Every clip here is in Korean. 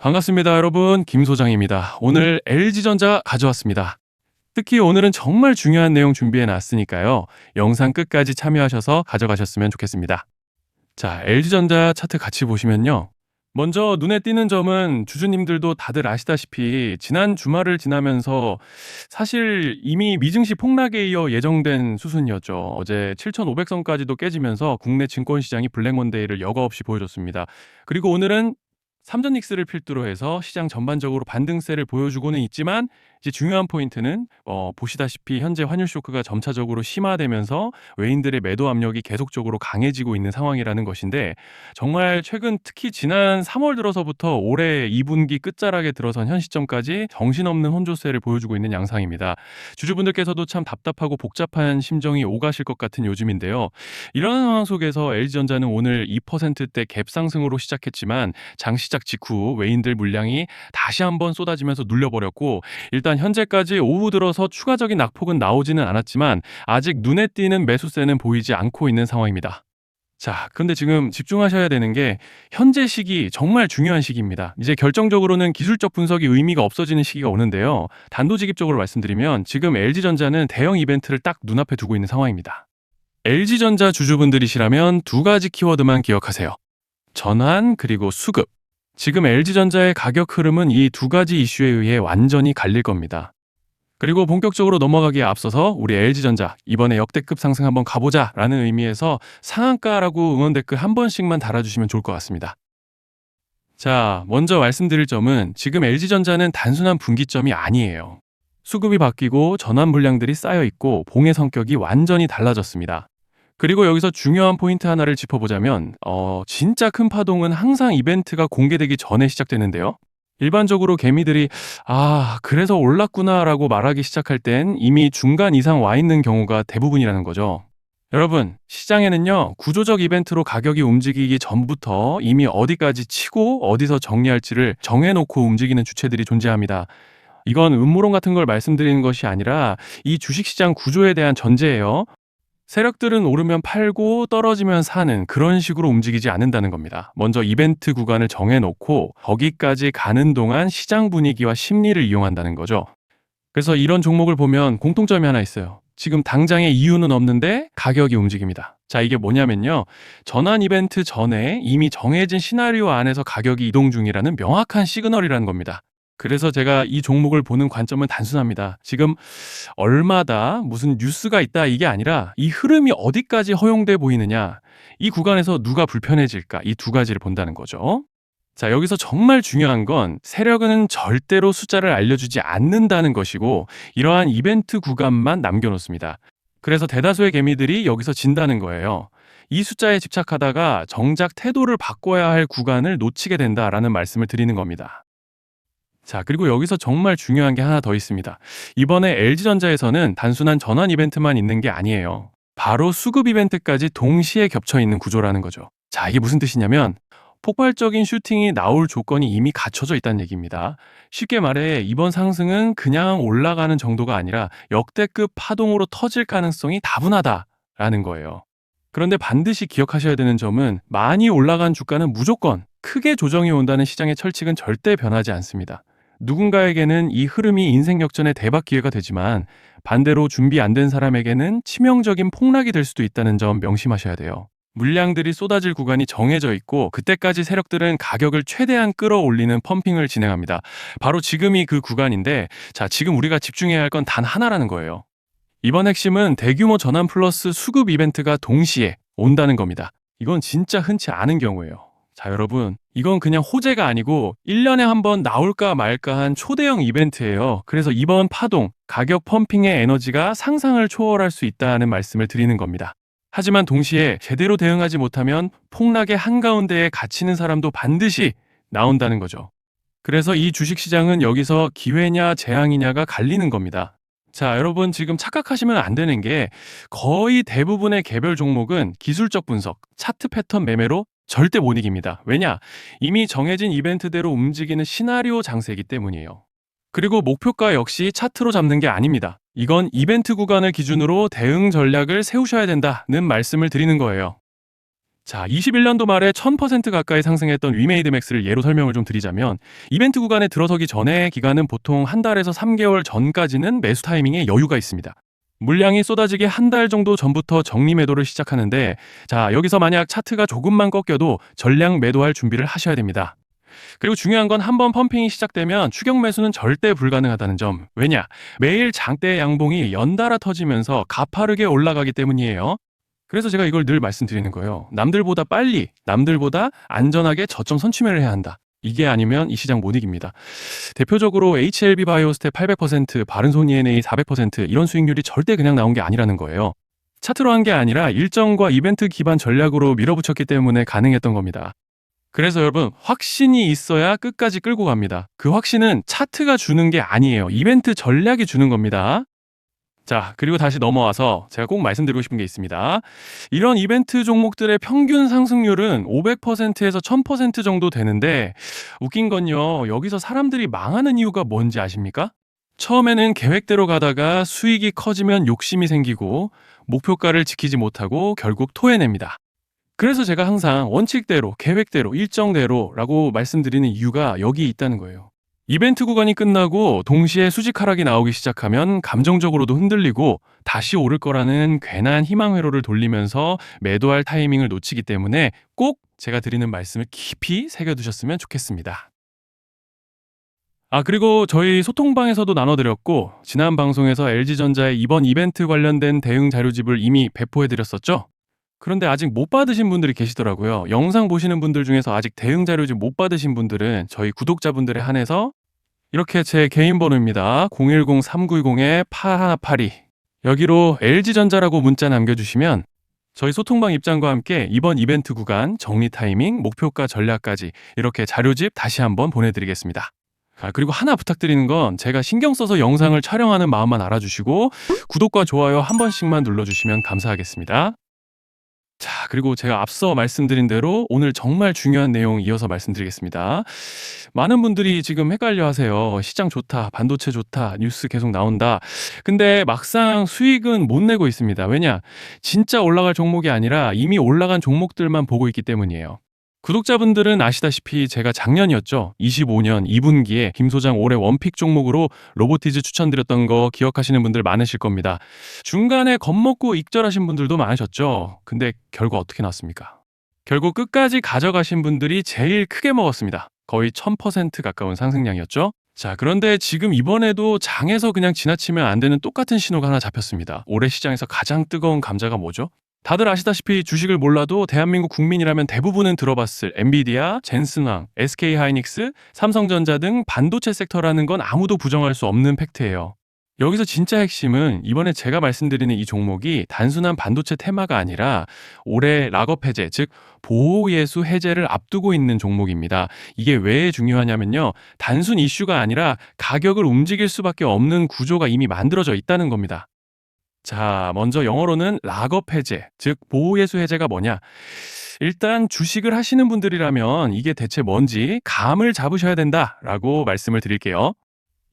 반갑습니다, 여러분. 김 소장입니다. 오늘 LG전자 가져왔습니다. 특히 오늘은 정말 중요한 내용 준비해 놨으니까요. 영상 끝까지 참여하셔서 가져가셨으면 좋겠습니다. 자, LG전자 차트 같이 보시면요. 먼저 눈에 띄는 점은 주주님들도 다들 아시다시피 지난 주말을 지나면서 사실 이미 미증시 폭락에 이어 예정된 수순이었죠. 어제 7,500선까지도 깨지면서 국내 증권시장이 블랙먼데이를 여과 없이 보여줬습니다. 그리고 오늘은 삼전 닉스를 필두로 해서 시장 전반적으로 반등세를 보여주고는 있지만 이제 중요한 포인트는 보시다시피 현재 환율 쇼크가 점차적으로 심화되면서 외인들의 매도 압력이 계속적으로 강해지고 있는 상황이라는 것인데, 정말 최근 특히 지난 3월 들어서부터 올해 2분기 끝자락에 들어선 현 시점까지 정신없는 혼조세를 보여주고 있는 양상입니다. 주주분들께서도 참 답답하고 복잡한 심정이 오가실 것 같은 요즘인데요. 이런 상황 속에서 LG전자는 오늘 2%대 갭 상승으로 시작했지만 장시작 직후 외인들 물량이 다시 한번 쏟아지면서 눌려버렸고, 일단 현재까지 오후 들어서 추가적인 낙폭은 나오지는 않았지만 아직 눈에 띄는 매수세는 보이지 않고 있는 상황입니다. 자, 그런데 지금 집중하셔야 되는 게 현재 시기 정말 중요한 시기입니다. 이제 결정적으로는 기술적 분석이 의미가 없어지는 시기가 오는데요. 단도직입적으로 말씀드리면 지금 LG전자는 대형 이벤트를 딱 눈앞에 두고 있는 상황입니다. LG전자 주주분들이시라면 두 가지 키워드만 기억하세요. 전환 그리고 수급. 지금 LG전자의 가격 흐름은 이 두 가지 이슈에 의해 완전히 갈릴 겁니다. 그리고 본격적으로 넘어가기에 앞서서 우리 LG전자 이번에 역대급 상승 한번 가보자 라는 의미에서 상한가라고 응원 댓글 한 번씩만 달아주시면 좋을 것 같습니다. 자, 먼저 말씀드릴 점은 지금 LG전자는 단순한 분기점이 아니에요. 수급이 바뀌고 전환 물량들이 쌓여 있고 봉의 성격이 완전히 달라졌습니다. 그리고 여기서 중요한 포인트 하나를 짚어보자면 진짜 큰 파동은 항상 이벤트가 공개되기 전에 시작되는데요. 일반적으로 개미들이 그래서 올랐구나 라고 말하기 시작할 땐 이미 중간 이상 와 있는 경우가 대부분이라는 거죠. 여러분, 시장에는요, 구조적 이벤트로 가격이 움직이기 전부터 이미 어디까지 치고 어디서 정리할지를 정해놓고 움직이는 주체들이 존재합니다. 이건 음모론 같은 걸 말씀드리는 것이 아니라 이 주식시장 구조에 대한 전제예요. 세력들은 오르면 팔고 떨어지면 사는 그런 식으로 움직이지 않는다는 겁니다. 먼저 이벤트 구간을 정해놓고 거기까지 가는 동안 시장 분위기와 심리를 이용한다는 거죠. 그래서 이런 종목을 보면 공통점이 하나 있어요. 지금 당장의 이유는 없는데 가격이 움직입니다. 자, 이게 뭐냐면요. 전환 이벤트 전에 이미 정해진 시나리오 안에서 가격이 이동 중이라는 명확한 시그널이라는 겁니다. 그래서 제가 이 종목을 보는 관점은 단순합니다. 지금 얼마다 무슨 뉴스가 있다 이게 아니라 이 흐름이 어디까지 허용돼 보이느냐, 이 구간에서 누가 불편해질까, 이 두 가지를 본다는 거죠. 자, 여기서 정말 중요한 건 세력은 절대로 숫자를 알려주지 않는다는 것이고 이러한 이벤트 구간만 남겨놓습니다. 그래서 대다수의 개미들이 여기서 진다는 거예요. 이 숫자에 집착하다가 정작 태도를 바꿔야 할 구간을 놓치게 된다라는 말씀을 드리는 겁니다. 자, 그리고 여기서 정말 중요한 게 하나 더 있습니다. 이번에 LG전자에서는 단순한 전환 이벤트만 있는 게 아니에요. 바로 수급 이벤트까지 동시에 겹쳐 있는 구조라는 거죠. 자, 이게 무슨 뜻이냐면 폭발적인 슈팅이 나올 조건이 이미 갖춰져 있다는 얘기입니다. 쉽게 말해 이번 상승은 그냥 올라가는 정도가 아니라 역대급 파동으로 터질 가능성이 다분하다라는 거예요. 그런데 반드시 기억하셔야 되는 점은 많이 올라간 주가는 무조건 크게 조정이 온다는 시장의 철칙은 절대 변하지 않습니다. 누군가에게는 이 흐름이 인생 역전의 대박 기회가 되지만 반대로 준비 안 된 사람에게는 치명적인 폭락이 될 수도 있다는 점 명심하셔야 돼요. 물량들이 쏟아질 구간이 정해져 있고 그때까지 세력들은 가격을 최대한 끌어올리는 펌핑을 진행합니다. 바로 지금이 그 구간인데, 자, 지금 우리가 집중해야 할 건 단 하나라는 거예요. 이번 핵심은 대규모 전환 플러스 수급 이벤트가 동시에 온다는 겁니다. 이건 진짜 흔치 않은 경우예요. 자, 여러분, 이건 그냥 호재가 아니고 1년에 한 번 나올까 말까 한 초대형 이벤트예요. 그래서 이번 파동, 가격 펌핑의 에너지가 상상을 초월할 수 있다는 말씀을 드리는 겁니다. 하지만 동시에 제대로 대응하지 못하면 폭락의 한가운데에 갇히는 사람도 반드시 나온다는 거죠. 그래서 이 주식시장은 여기서 기회냐 재앙이냐가 갈리는 겁니다. 자, 여러분, 지금 착각하시면 안 되는 게 거의 대부분의 개별 종목은 기술적 분석, 차트 패턴 매매로 절대 못 이깁니다. 왜냐? 이미 정해진 이벤트대로 움직이는 시나리오 장세이기 때문이에요. 그리고 목표가 역시 차트로 잡는 게 아닙니다. 이건 이벤트 구간을 기준으로 대응 전략을 세우셔야 된다는 말씀을 드리는 거예요. 자, 21년도 말에 1000% 가까이 상승했던 위메이드 맥스를 예로 설명을 좀 드리자면 이벤트 구간에 들어서기 전에 기간은 보통 한 달에서 3개월 전까지는 매수 타이밍에 여유가 있습니다. 물량이 쏟아지기 한 달 정도 전부터 정리 매도를 시작하는데 자, 여기서 만약 차트가 조금만 꺾여도 전량 매도할 준비를 하셔야 됩니다. 그리고 중요한 건 한번 펌핑이 시작되면 추격 매수는 절대 불가능하다는 점. 왜냐? 매일 장대 양봉이 연달아 터지면서 가파르게 올라가기 때문이에요. 그래서 제가 이걸 늘 말씀드리는 거예요. 남들보다 빨리, 남들보다 안전하게 저점 선취매를 해야 한다. 이게 아니면 이 시장 못 이깁니다. 대표적으로 HLB 바이오스텝 800%, 바른손 ENA 400% 이런 수익률이 절대 그냥 나온 게 아니라는 거예요. 차트로 한 게 아니라 일정과 이벤트 기반 전략으로 밀어붙였기 때문에 가능했던 겁니다. 그래서 여러분, 확신이 있어야 끝까지 끌고 갑니다. 그 확신은 차트가 주는 게 아니에요. 이벤트 전략이 주는 겁니다. 자, 그리고 다시 넘어와서 제가 꼭 말씀드리고 싶은 게 있습니다. 이런 이벤트 종목들의 평균 상승률은 500%에서 1000% 정도 되는데 웃긴 건요. 여기서 사람들이 망하는 이유가 뭔지 아십니까? 처음에는 계획대로 가다가 수익이 커지면 욕심이 생기고 목표가를 지키지 못하고 결국 토해냅니다. 그래서 제가 항상 원칙대로, 계획대로, 일정대로라고 말씀드리는 이유가 여기 있다는 거예요. 이벤트 구간이 끝나고 동시에 수직 하락이 나오기 시작하면 감정적으로도 흔들리고 다시 오를 거라는 괜한 희망 회로를 돌리면서 매도할 타이밍을 놓치기 때문에 꼭 제가 드리는 말씀을 깊이 새겨두셨으면 좋겠습니다. 그리고 저희 소통방에서도 나눠드렸고 지난 방송에서 LG전자의 이번 이벤트 관련된 대응 자료집을 이미 배포해드렸었죠? 그런데 아직 못 받으신 분들이 계시더라고요. 영상 보시는 분들 중에서 아직 대응 자료집 못 받으신 분들은 저희 구독자분들에 한해서 이렇게 제 개인 번호입니다. 010-3910-8182 여기로 LG전자라고 문자 남겨주시면 저희 소통방 입장과 함께 이번 이벤트 구간 정리 타이밍, 목표가 전략까지 이렇게 자료집 다시 한번 보내드리겠습니다. 그리고 하나 부탁드리는 건 제가 신경 써서 영상을 촬영하는 마음만 알아주시고 구독과 좋아요 한 번씩만 눌러주시면 감사하겠습니다. 자, 그리고 제가 앞서 말씀드린 대로 오늘 정말 중요한 내용 이어서 말씀드리겠습니다. 많은 분들이 지금 헷갈려 하세요. 시장 좋다, 반도체 좋다, 뉴스 계속 나온다. 근데 막상 수익은 못 내고 있습니다. 왜냐? 진짜 올라갈 종목이 아니라 이미 올라간 종목들만 보고 있기 때문이에요. 구독자분들은 아시다시피 제가 작년이었죠. 25년 2분기에 김 소장 올해 원픽 종목으로 로보티즈 추천드렸던 거 기억하시는 분들 많으실 겁니다. 중간에 겁먹고 익절하신 분들도 많으셨죠. 근데 결과 어떻게 나왔습니까? 결국 끝까지 가져가신 분들이 제일 크게 먹었습니다. 거의 1000% 가까운 상승량이었죠. 자, 그런데 지금 이번에도 장에서 그냥 지나치면 안 되는 똑같은 신호가 하나 잡혔습니다. 올해 시장에서 가장 뜨거운 감자가 뭐죠? 다들 아시다시피 주식을 몰라도 대한민국 국민이라면 대부분은 들어봤을 엔비디아, 젠슨왕, SK하이닉스, 삼성전자 등 반도체 섹터라는 건 아무도 부정할 수 없는 팩트예요. 여기서 진짜 핵심은 이번에 제가 말씀드리는 이 종목이 단순한 반도체 테마가 아니라 올해 락업 해제, 즉 보호예수 해제를 앞두고 있는 종목입니다. 이게 왜 중요하냐면요. 단순 이슈가 아니라 가격을 움직일 수밖에 없는 구조가 이미 만들어져 있다는 겁니다. 자, 먼저 영어로는 락업 해제, 즉 보호예수 해제가 뭐냐? 일단 주식을 하시는 분들이라면 이게 대체 뭔지 감을 잡으셔야 된다라고 말씀을 드릴게요.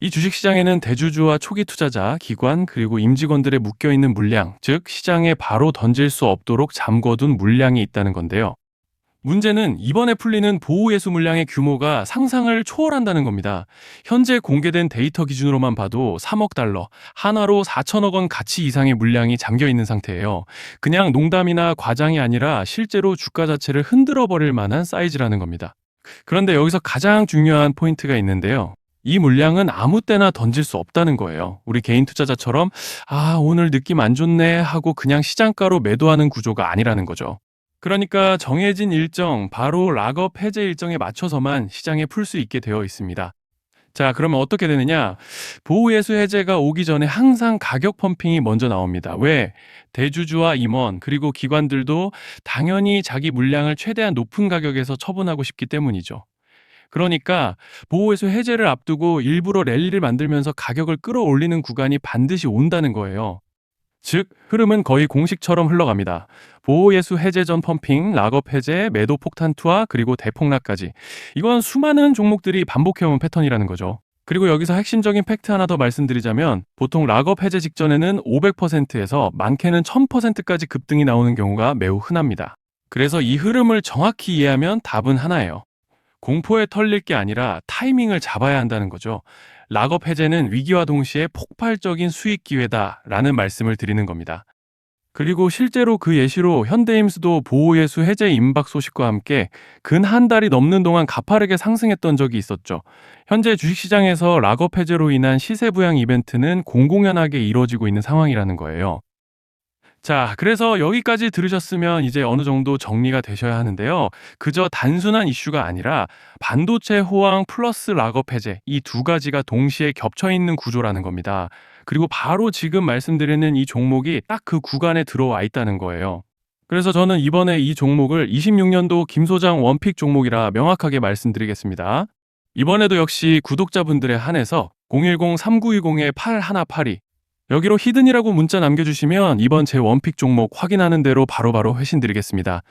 이 주식시장에는 대주주와 초기 투자자, 기관, 그리고 임직원들의 묶여있는 물량, 즉 시장에 바로 던질 수 없도록 잠궈둔 물량이 있다는 건데요. 문제는 이번에 풀리는 보호예수 물량의 규모가 상상을 초월한다는 겁니다. 현재 공개된 데이터 기준으로만 봐도 3억 달러, 하나로 4천억 원 가치 이상의 물량이 잠겨 있는 상태예요. 그냥 농담이나 과장이 아니라 실제로 주가 자체를 흔들어 버릴 만한 사이즈라는 겁니다. 그런데 여기서 가장 중요한 포인트가 있는데요. 이 물량은 아무 때나 던질 수 없다는 거예요. 우리 개인 투자자처럼 오늘 느낌 안 좋네 하고 그냥 시장가로 매도하는 구조가 아니라는 거죠. 그러니까 정해진 일정, 바로 락업 해제 일정에 맞춰서만 시장에 풀 수 있게 되어 있습니다. 자, 그러면 어떻게 되느냐? 보호예수 해제가 오기 전에 항상 가격 펌핑이 먼저 나옵니다. 왜? 대주주와 임원, 그리고 기관들도 당연히 자기 물량을 최대한 높은 가격에서 처분하고 싶기 때문이죠. 그러니까 보호예수 해제를 앞두고 일부러 랠리를 만들면서 가격을 끌어올리는 구간이 반드시 온다는 거예요. 즉, 흐름은 거의 공식처럼 흘러갑니다. 보호예수 해제 전 펌핑, 락업 해제, 매도 폭탄 투하, 그리고 대폭락까지. 이건 수많은 종목들이 반복해온 패턴이라는 거죠. 그리고 여기서 핵심적인 팩트 하나 더 말씀드리자면 보통 락업 해제 직전에는 500%에서 많게는 1000%까지 급등이 나오는 경우가 매우 흔합니다. 그래서 이 흐름을 정확히 이해하면 답은 하나예요. 공포에 털릴 게 아니라 타이밍을 잡아야 한다는 거죠. 락업 해제는 위기와 동시에 폭발적인 수익 기회다라는 말씀을 드리는 겁니다. 그리고 실제로 그 예시로 현대임수도 보호예수 해제 임박 소식과 함께 근 한 달이 넘는 동안 가파르게 상승했던 적이 있었죠. 현재 주식시장에서 락업 해제로 인한 시세 부양 이벤트는 공공연하게 이루어지고 있는 상황이라는 거예요. 자, 그래서 여기까지 들으셨으면 이제 어느 정도 정리가 되셔야 하는데요. 그저 단순한 이슈가 아니라 반도체 호황 플러스 락업 해제 이 두 가지가 동시에 겹쳐 있는 구조라는 겁니다. 그리고 바로 지금 말씀드리는 이 종목이 딱 그 구간에 들어와 있다는 거예요. 그래서 저는 이번에 이 종목을 26년도 김 소장 원픽 종목이라 명확하게 말씀드리겠습니다. 이번에도 역시 구독자분들에 한해서 010-3920-8182 여기로 히든이라고 문자 남겨주시면 이번 제 원픽 종목 확인하는 대로 바로바로 회신 드리겠습니다.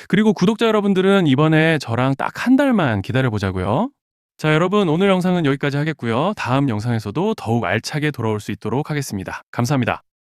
그리고 구독자 여러분들은 이번에 저랑 딱 한 달만 기다려보자고요. 자, 여러분 오늘 영상은 여기까지 하겠고요. 다음 영상에서도 더욱 알차게 돌아올 수 있도록 하겠습니다. 감사합니다.